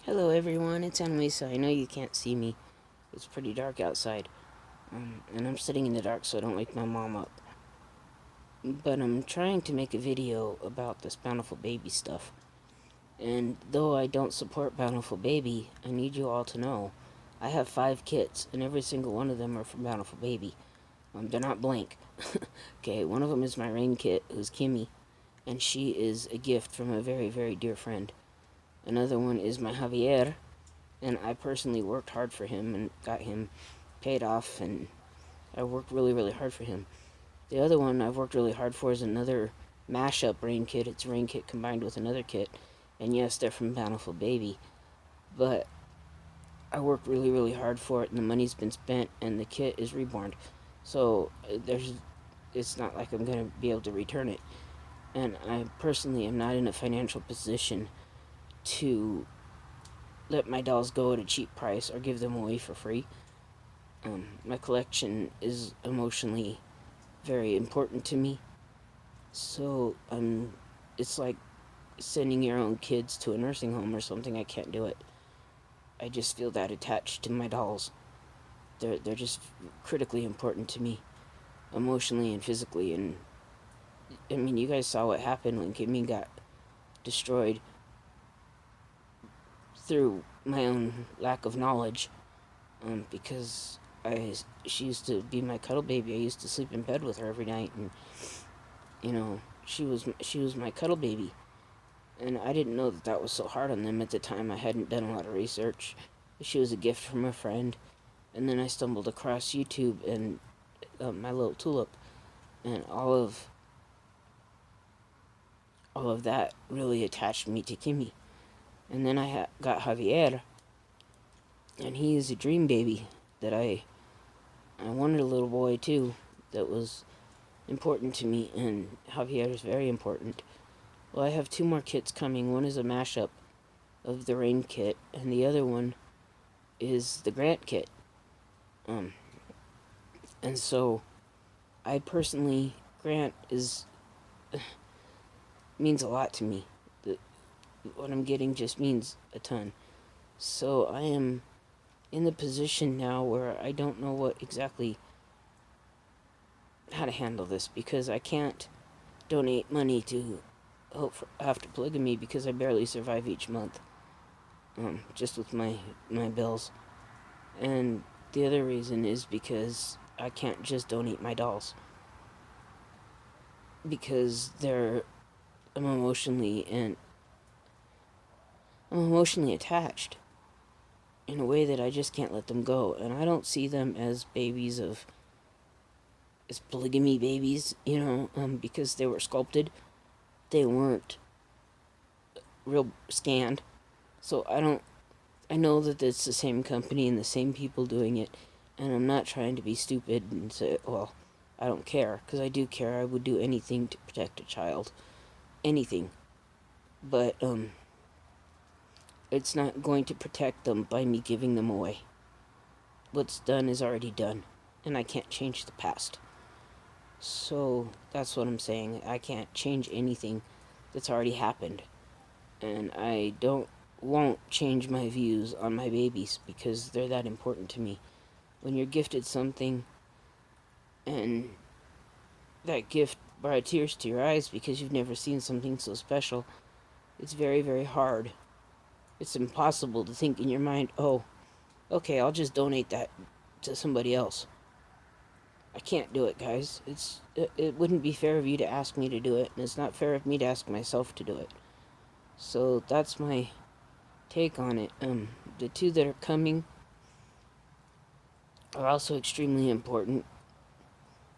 Hello everyone, it's Annalisa. I know you can't see me. It's pretty dark outside. And I'm sitting in the dark so I don't wake my mom up. But I'm trying to make a video about this Bountiful Baby stuff. And though I don't support Bountiful Baby, I need you all to know I have 5 kits, and every single one of them are from Bountiful Baby. They're not blank. Okay, one of them is my rain kit, who's Kimmy, and she is a gift from a very, very dear friend. Another one is my Javier, and I personally worked hard for him and got him paid off, and I worked really, really hard for him. The other one I've worked really hard for is another mashup rain kit. It's a rain kit combined with another kit, and yes, they're from Bountiful Baby, but I worked really, really hard for it, and the money's been spent, and the kit is reborn. So it's not like I'm gonna be able to return it, and I personally am not in a financial position to let my dolls go at a cheap price or give them away for free. My collection is emotionally very important to me, so it's like sending your own kids to a nursing home or something. I can't do it. I just feel that attached to my dolls. They're just critically important to me, emotionally and physically. And I mean, you guys saw what happened when Kimmy got destroyed through my own lack of knowledge. Because she used to be my cuddle baby. I used to sleep in bed with her every night, and she was my cuddle baby, and I didn't know that that was so hard on them at the time. I hadn't done a lot of research. She was a gift from a friend, and then I stumbled across YouTube and my little tulip, and all of that really attached me to Kimmy. And then I got Javier, and he is a dream baby that I wanted a little boy too. That was important to me, and Javier is very important. Well, I have 2 more kits coming. One is a mashup of the rain kit, and the other one is the Grant kit. And so I personally, Grant means a lot to me. What I'm getting just means a ton. So I am in the position now where I don't know what exactly how to handle this, because I can't donate money to help after polygamy because I barely survive each month, just with my bills. And the other reason is because I can't just donate my dolls, because I'm emotionally attached in a way that I just can't let them go, and I don't see them as babies as polygamy babies, because they were sculpted. They weren't real scanned. So I know that it's the same company and the same people doing it, and I'm not trying to be stupid and say, well, I don't care, because I do care. I would do anything to protect a child. Anything. But, it's not going to protect them by me giving them away. What's done is already done, and I can't change the past. So, that's what I'm saying. I can't change anything that's already happened. And I won't change my views on my babies because they're that important to me. When you're gifted something and that gift brought tears to your eyes because you've never seen something so special, it's very, very hard. It's impossible to think in your mind, oh, okay, I'll just donate that to somebody else. I can't do it, guys. It wouldn't be fair of you to ask me to do it, and it's not fair of me to ask myself to do it. So that's my take on it. The 2 that are coming are also extremely important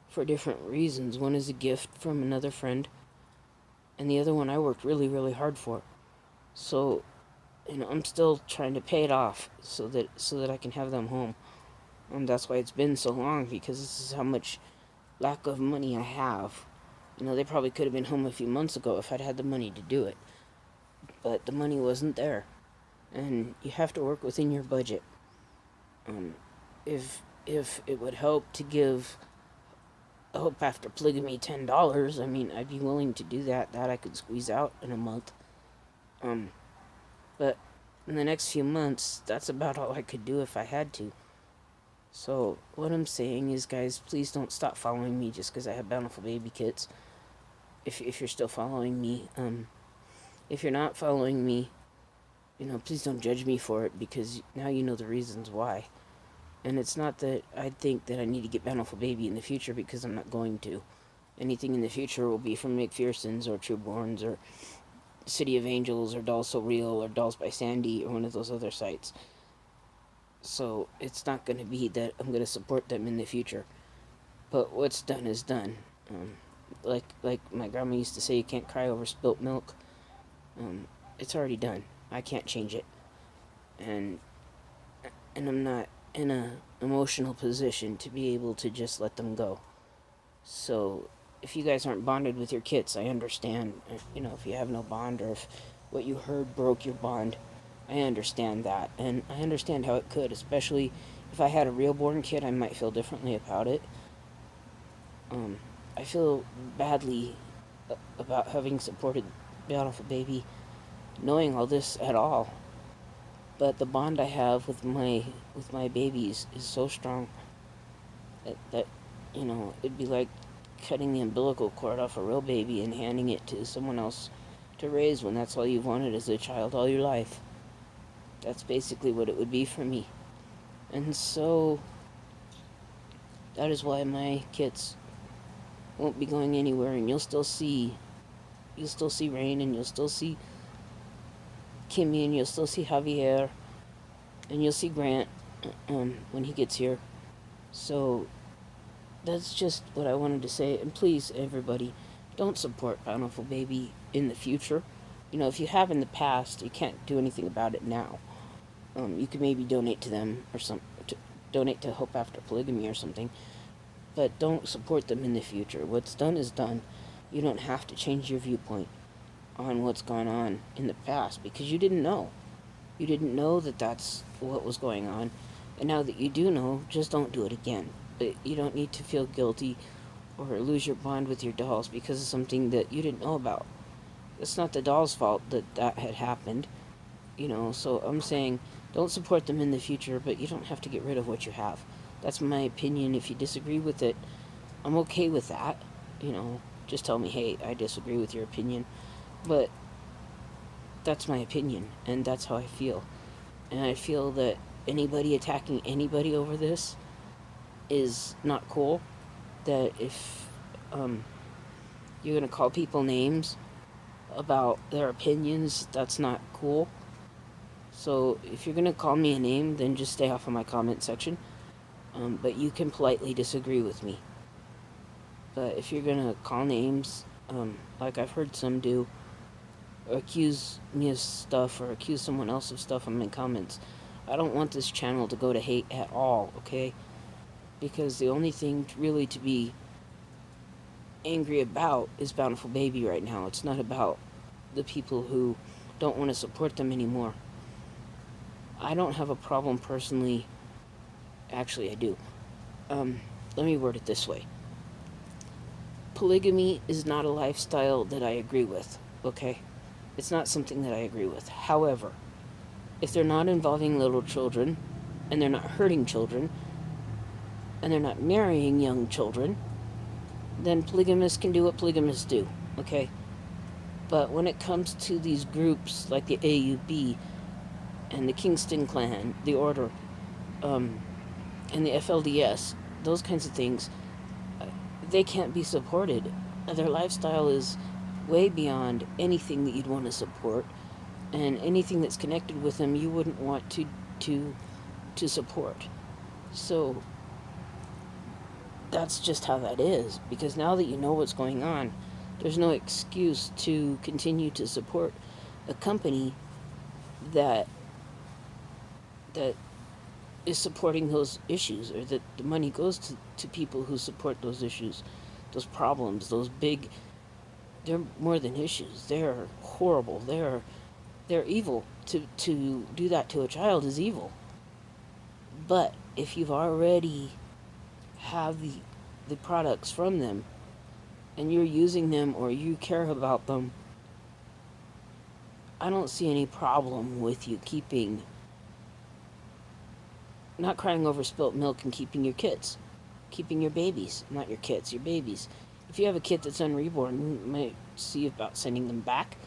for different reasons. One is a gift from another friend, and the other one I worked really, really hard for. So, I'm still trying to pay it off so that I can have them home. And that's why it's been so long, because this is how much lack of money I have. They probably could have been home a few months ago if I'd had the money to do it. But the money wasn't there. And you have to work within your budget. If it would help to give Hope After Polygamy $10, I mean, I'd be willing to do that. That I could squeeze out in a month. But in the next few months, that's about all I could do if I had to. So what I'm saying is, guys, please don't stop following me just because I have Bountiful Baby kits. If you're still following me, if you're not following me, please don't judge me for it, because now you know the reasons why. And it's not that I think that I need to get Bountiful Baby in the future, because I'm not going to. Anything in the future will be from McPherson's or Trueborns or City of Angels or Dolls So Real or Dolls by Sandy or one of those other sites. So it's not going to be that I'm going to support them in the future. But what's done is done. Like my grandma used to say, you can't cry over spilt milk. It's already done. I can't change it. And I'm not in a emotional position to be able to just let them go. So if you guys aren't bonded with your kits, I understand. If you have no bond, or if what you heard broke your bond, I understand that. And I understand how it could, especially if I had a real born kid, I might feel differently about it. I feel badly about having supported Bountiful Baby, knowing all this at all. But the bond I have with my babies is so strong that it'd be like cutting the umbilical cord off a real baby and handing it to someone else to raise when that's all you've wanted as a child all your life. That's basically what it would be for me. And so that is why my kits won't be going anywhere, and you'll still see Rain, and you'll still see Kimmy, and you'll still see Javier, and you'll see Grant when he gets here. So that's just what I wanted to say. And please, everybody, don't support Bountiful Baby in the future. If you have in the past, you can't do anything about it now. You can maybe donate to them or donate to Hope After Polygamy or something. But don't support them in the future. What's done is done. You don't have to change your viewpoint on what's gone on in the past, because you didn't know. You didn't know that that's what was going on. And now that you do know, just don't do it again. But you don't need to feel guilty or lose your bond with your dolls because of something that you didn't know about. It's not the doll's fault that had happened. So I'm saying don't support them in the future, but you don't have to get rid of what you have. That's my opinion. If you disagree with it, I'm okay with that. Just tell me, hey, I disagree with your opinion. But that's my opinion, and that's how I feel. And I feel that anybody attacking anybody over this is not cool. That if you're going to call people names about their opinions, that's not cool. So if you're going to call me a name, then just stay off of my comment section. But you can politely disagree with me. But if you're going to call names, like I've heard some do, or accuse me of stuff, or accuse someone else of stuff in my comments, I don't want this channel to go to hate at all, okay? Because the only thing really to be angry about is Bountiful Baby right now. It's not about the people who don't want to support them anymore. I don't have a problem personally. Actually, I do. Let me word it this way. Polygamy is not a lifestyle that I agree with, okay? It's not something that I agree with. However, if they're not involving little children, and they're not hurting children, and they're not marrying young children, then polygamists can do what polygamists do, okay? But when it comes to these groups like the AUB and the Kingston Clan, the Order, and the FLDS, those kinds of things, they can't be supported. Their lifestyle is way beyond anything that you'd want to support, and anything that's connected with them you wouldn't want to support. So that's just how that is, because now that you know what's going on, there's no excuse to continue to support a company that is supporting those issues, or that the money goes to people who support those issues, those problems, those big, they're more than issues. They're horrible. They're evil. To do that to a child is evil. But if you've already have the products from them, and you're using them, or you care about them, I don't see any problem with you not crying over spilt milk and keeping your kids. Keeping your babies, not your kids, your babies. If you have a kid that's unreborn, you might see about sending them back.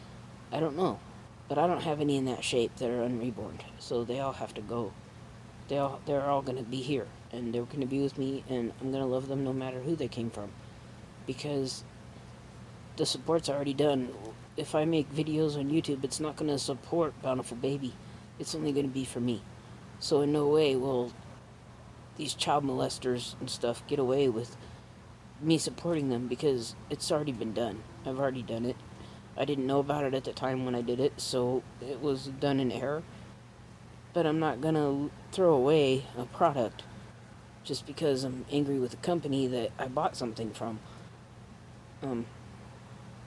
I don't know. But I don't have any in that shape that are unreborn. So they all have to go. They're all going to be here. And they're going to be with me. And I'm going to love them no matter who they came from. Because the support's already done. If I make videos on YouTube, it's not going to support Bountiful Baby. It's only going to be for me. So in no way will these child molesters and stuff get away with me supporting them, because it's already been done. I've already done it. I didn't know about it at the time when I did it, so it was done in error. But I'm not gonna throw away a product just because I'm angry with the company that I bought something from.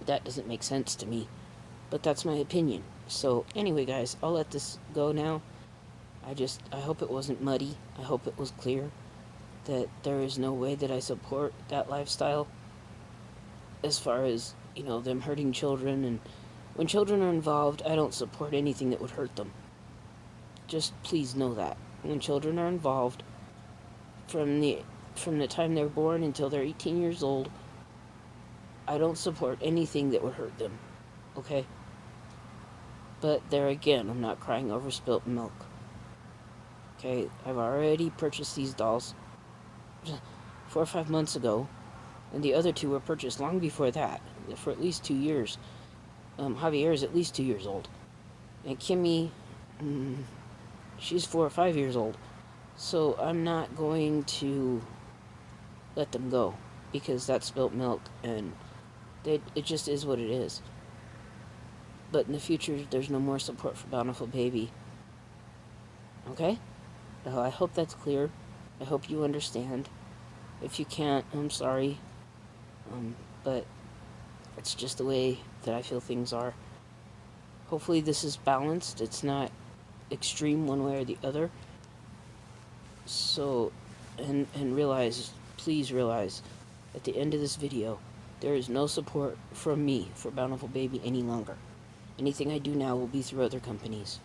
That doesn't make sense to me. But that's my opinion. So anyway, guys, I'll let this go now. I hope it wasn't muddy. I hope it was clear that there is no way that I support that lifestyle as far as, them hurting children. And when children are involved, I don't support anything that would hurt them. Just please know that. When children are involved, from the time they're born until they're 18 years old, I don't support anything that would hurt them. Okay? But there again, I'm not crying over spilt milk. Okay, I've already purchased these dolls 4 or 5 months ago, and the other two were purchased long before that, for at least 2 years. Javier is at least 2 years old, and Kimmy, she's 4 or 5 years old. So I'm not going to let them go because that's spilt milk, and it just is what it is. But in the future, there's no more support for Bountiful Baby. Okay? Well, I hope that's clear. I hope you understand. If you can't, I'm sorry. But it's just the way that I feel things are. Hopefully this is balanced. It's not extreme one way or the other. So, and please realize, at the end of this video, there is no support from me for Bountiful Baby any longer. Anything I do now will be through other companies.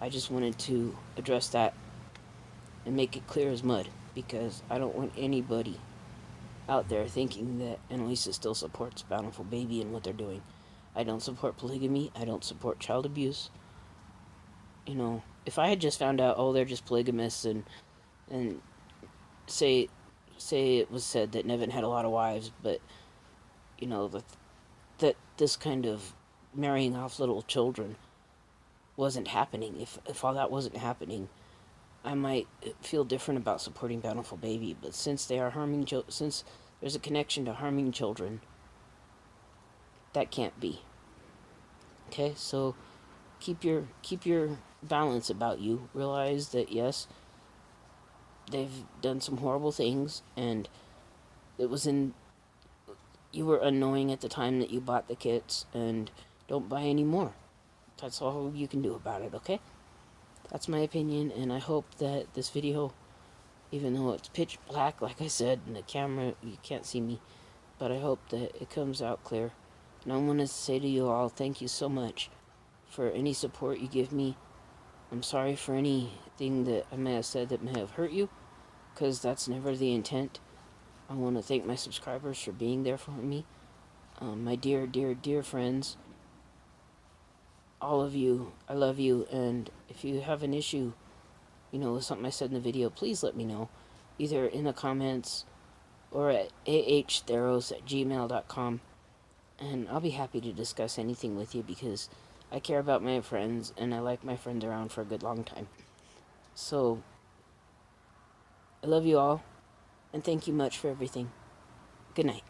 I just wanted to address that and make it clear as mud, because I don't want anybody out there thinking that Annalisa still supports Bountiful Baby and what they're doing. I don't support polygamy. I don't support child abuse. If I had just found out, they're just polygamists, and say it was said that Nevin had a lot of wives, but that this kind of marrying off little children wasn't happening. If all that wasn't happening, I might feel different about supporting Bountiful Baby. But since they are since there's a connection to harming children, that can't be. Okay, so keep your balance about you. Realize that yes, they've done some horrible things, and you were unknowing at the time that you bought the kits, and don't buy any more. That's all you can do about it, okay? That's my opinion, and I hope that this video, even though it's pitch black, like I said, in the camera, you can't see me, but I hope that it comes out clear. And I want to say to you all, thank you so much for any support you give me. I'm sorry for anything that I may have said that may have hurt you, because that's never the intent. I want to thank my subscribers for being there for me. My dear, dear, dear friends, all of you, I love you, and if you have an issue, with something I said in the video, please let me know, either in the comments or at ahtheros@gmail.com, and I'll be happy to discuss anything with you, because I care about my friends, and I like my friends around for a good long time. So, I love you all, and thank you much for everything. Good night.